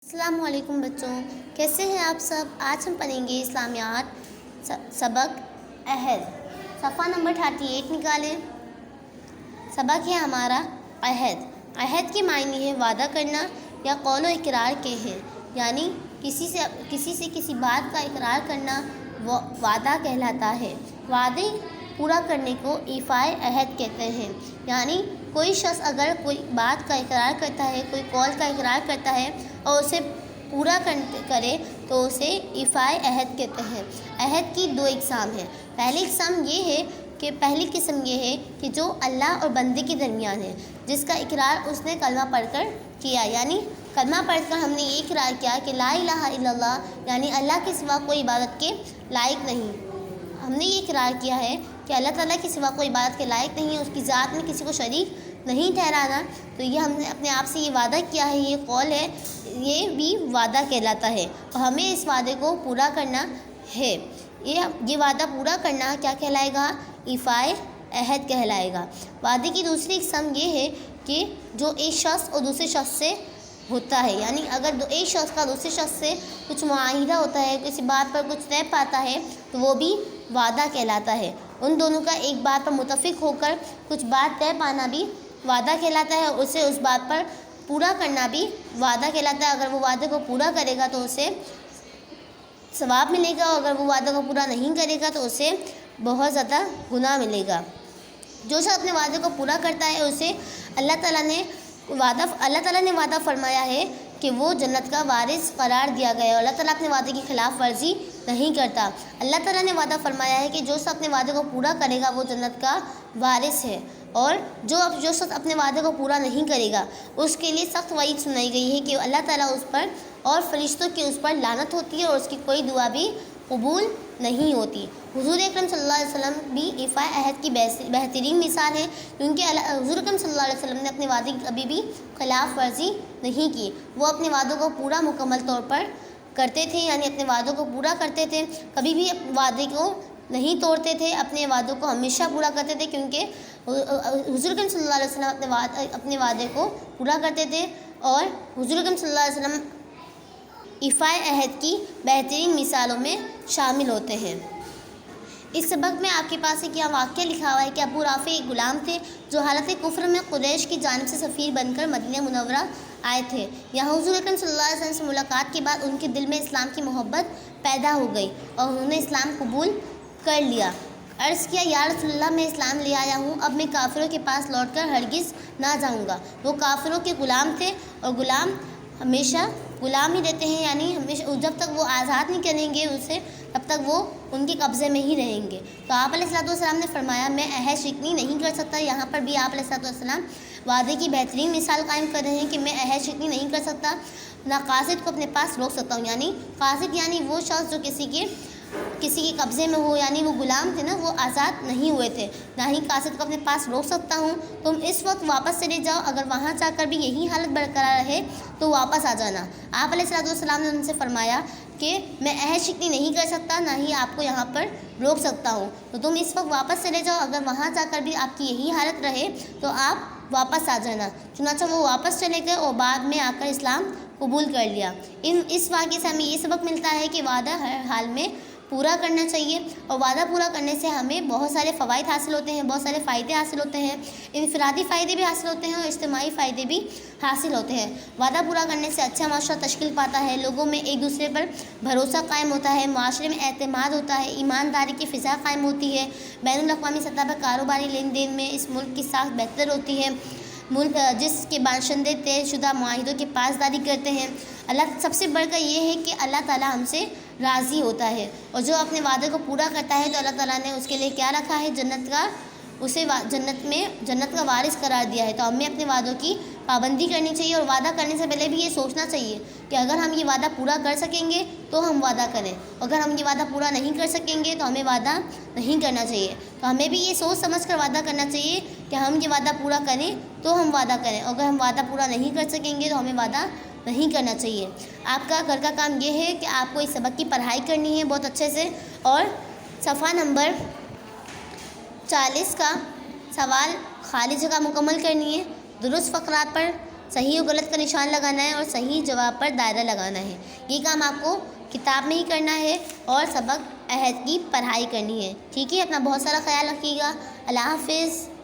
السلام علیکم بچوں، کیسے ہیں آپ سب؟ آج ہم پڑھیں گے اسلامیات سبق عہد، صفحہ نمبر 38 نکالیں۔ سبق ہے ہمارا عہد۔ عہد کے معنی ہے وعدہ کرنا یا قول و اقرار کے ہیں، یعنی کسی سے کسی بات کا اقرار کرنا وعدہ کہلاتا ہے۔ وعدے پورا کرنے کو ایفائے عہد کہتے ہیں، یعنی کوئی شخص اگر کوئی بات کا اقرار کرتا ہے، کوئی قول کا اقرار کرتا ہے اور اسے پورا کرے تو اسے ایفائے عہد کہتے ہیں۔ عہد کی دو اقسام ہیں۔ پہلی قسم یہ ہے کہ جو اللہ اور بندے کے درمیان ہے، جس کا اقرار اس نے کلمہ پڑھ کر کیا، یعنی کلمہ پڑھ کر ہم نے یہ اقرار کیا کہ لا الہ الا اللہ، یعنی اللہ کے سوا کوئی عبادت کے لائق نہیں۔ ہم نے یہ اقرار کیا ہے کہ اللہ تعالیٰ کے سوا کوئی عبادت کے لائق نہیں ہے، اس کی ذات میں کسی کو شریک نہیں ٹھہرانا، تو یہ ہم نے اپنے آپ سے یہ وعدہ کیا ہے، یہ قول ہے، یہ بھی وعدہ کہلاتا ہے اور ہمیں اس وعدے کو پورا کرنا ہے۔ یہ وعدہ پورا کرنا کیا کہلائے گا؟ ایفائے عہد کہلائے گا۔ وعدے کی دوسری قسم یہ ہے کہ جو ایک شخص اور دوسرے شخص سے ہوتا ہے، یعنی اگر ایک شخص کا دوسرے شخص سے کچھ معاہدہ ہوتا ہے، کسی بات پر کچھ طے پاتا ہے تو وہ بھی وعدہ کہلاتا ہے۔ ان دونوں کا ایک بات پر متفق ہو کر کچھ بات طے پانا بھی وعدہ کہلاتا ہے، اور اسے اس بات پر پورا کرنا بھی وعدہ کہلاتا ہے۔ اگر وہ وعدے کو پورا کرے گا تو اسے ثواب ملے گا، اور اگر وہ وعدے کو پورا نہیں کرے گا تو اسے بہت زیادہ گناہ ملے گا۔ جو شخص اپنے وعدے کو پورا کرتا ہے اسے اللہ تعالیٰ نے وعدہ فرمایا ہے کہ وہ جنت کا وارث قرار دیا گیا ہے، اور اللہ تعالیٰ اپنے وعدے کی خلاف ورزی نہیں کرتا۔ اللہ تعالیٰ نے وعدہ فرمایا ہے کہ جو شخص اپنے وعدے کو پورا کرے گا وہ جنت کا وارث ہے، اور جو شخص اپنے وعدے کو پورا نہیں کرے گا اس کے لیے سخت وعید سنائی گئی ہے کہ اللہ تعالیٰ اس پر اور فرشتوں کی اس پر لعنت ہوتی ہے، اور اس کی کوئی دعا بھی قبول نہیں ہوتی۔ حضور اکرم صلی اللہ علیہ وسلم بھی ایفائے عہد کی بہترین مثال ہے، کیونکہ حضور اکرم صلی اللہ علیہ وسلم نے اپنے وعدے کی کبھی بھی خلاف ورزی نہیں کی۔ وہ اپنے وعدوں کو پورا مکمل طور پر کرتے تھے، یعنی اپنے وعدوں کو پورا کرتے تھے، کبھی بھی وعدے کو نہیں توڑتے تھے، اپنے وعدوں کو ہمیشہ پورا کرتے تھے، کیونکہ حضور اکرم صلی اللہ علیہ وسلم اپنے وعدے کو پورا کرتے تھے، اور حضور اکرم صلی اللہ علیہ وسلم ایفائے عہد کی بہترین مثالوں میں شامل ہوتے ہیں۔ اس سبق میں آپ کے پاس ایک واقعہ لکھا ہوا ہے کہ ابو رافع ایک غلام تھے جو حالت کفر میں قریش کی جانب سے سفیر بن کر مدینہ منورہ آئے تھے۔ یہاں حضور اکرم صلی اللہ علیہ وسلم سے ملاقات کے بعد ان کے دل میں اسلام کی محبت پیدا ہو گئی اور انہوں نے اسلام قبول کر لیا۔ عرض کیا، یا رسول اللہ، میں اسلام لے آیا ہوں، اب میں کافروں کے پاس لوٹ کر ہرگز نہ جاؤں گا۔ وہ کافروں کے غلام تھے، اور غلام ہمیشہ غلام ہی رہتے ہیں، یعنی ہمیشہ جب تک وہ آزاد نہیں کریں گے اسے تب تک وہ ان کے قبضے میں ہی رہیں گے۔ تو آپ علیہ السلام نے فرمایا، میں عہد شکنی نہیں کر سکتا۔ یہاں پر بھی آپ علیہ السلام وعدے کی بہترین مثال قائم کر رہے ہیں کہ میں عہد شکنی نہیں کر سکتا، نہ قاصد کو اپنے پاس روک سکتا ہوں۔ یعنی قاصد یعنی وہ شخص جو کسی کے قبضے میں ہو، یعنی وہ غلام تھے نا، وہ آزاد نہیں ہوئے تھے، نہ ہی قاصد کو اپنے پاس روک سکتا ہوں۔ تم اس وقت واپس چلے جاؤ، اگر وہاں جا کر بھی یہی حالت برقرار رہے تو واپس آ جانا۔ آپ علیہ السلام نے ان سے فرمایا کہ میں عہد شکنی نہیں کر سکتا، نہ ہی آپ کو یہاں پر روک سکتا ہوں، تو تم اس وقت واپس چلے جاؤ، اگر وہاں جا کر بھی آپ کی یہی حالت رہے تو آپ واپس آ جانا۔ چنانچہ وہ واپس چلے گئے اور بعد میں آ کر اسلام قبول کر لیا۔ اس واقعے سے ہمیں یہ سبق ملتا ہے کہ وعدہ ہر حال میں پورا کرنا چاہیے، اور وعدہ پورا کرنے سے ہمیں بہت سارے فوائد حاصل ہوتے ہیں، بہت سارے فائدے حاصل ہوتے ہیں، انفرادی فائدے بھی حاصل ہوتے ہیں اور اجتماعی فائدے بھی حاصل ہوتے ہیں۔ وعدہ پورا کرنے سے اچھا معاشرہ تشکیل پاتا ہے، لوگوں میں ایک دوسرے پر بھروسہ قائم ہوتا ہے، معاشرے میں اعتماد ہوتا ہے، ایمانداری کی فضا قائم ہوتی ہے، بین الاقوامی سطح پر کاروباری لین دین میں اس ملک کی ساکھ بہتر ہوتی ہے، ملک جس کے باشندے طے شدہ معاہدوں کی پاسداری کرتے ہیں۔ سب سے بڑھ کر یہ ہے کہ اللہ تعالیٰ ہم سے راضی ہوتا ہے، اور جو اپنے وعدے کو پورا کرتا ہے تو اللہ تعالیٰ نے اس کے لیے کیا رکھا ہے؟ جنت کا وارث قرار دیا ہے۔ تو ہمیں اپنے وعدوں کی پابندی کرنی چاہیے، اور وعدہ کرنے سے پہلے بھی یہ سوچنا چاہیے کہ اگر ہم یہ وعدہ پورا کر سکیں گے تو ہم وعدہ کریں، اگر ہم یہ وعدہ پورا نہیں کر سکیں گے تو ہمیں وعدہ نہیں کرنا چاہیے۔ تو ہمیں بھی یہ سوچ سمجھ کر وعدہ کرنا چاہیے کہ ہم یہ وعدہ پورا کریں تو ہم وعدہ کریں، اگر ہم وعدہ پورا نہیں کر سکیں گے تو ہمیں وعدہ نہیں کرنا چاہیے۔ آپ کا گھر کا کام یہ ہے کہ آپ کو اس سبق کی پڑھائی کرنی ہے بہت اچھے سے، اور صفحہ نمبر 40 کا سوال خالی جگہ مکمل کرنی ہے، درست فقرات پر صحیح و غلط کا نشان لگانا ہے اور صحیح جواب پر دائرہ لگانا ہے۔ یہ کام آپ کو کتاب میں ہی کرنا ہے اور سبق عہد کی پڑھائی کرنی ہے۔ ٹھیک ہے، اپنا بہت سارا خیال رکھیے گا۔ اللہ حافظ۔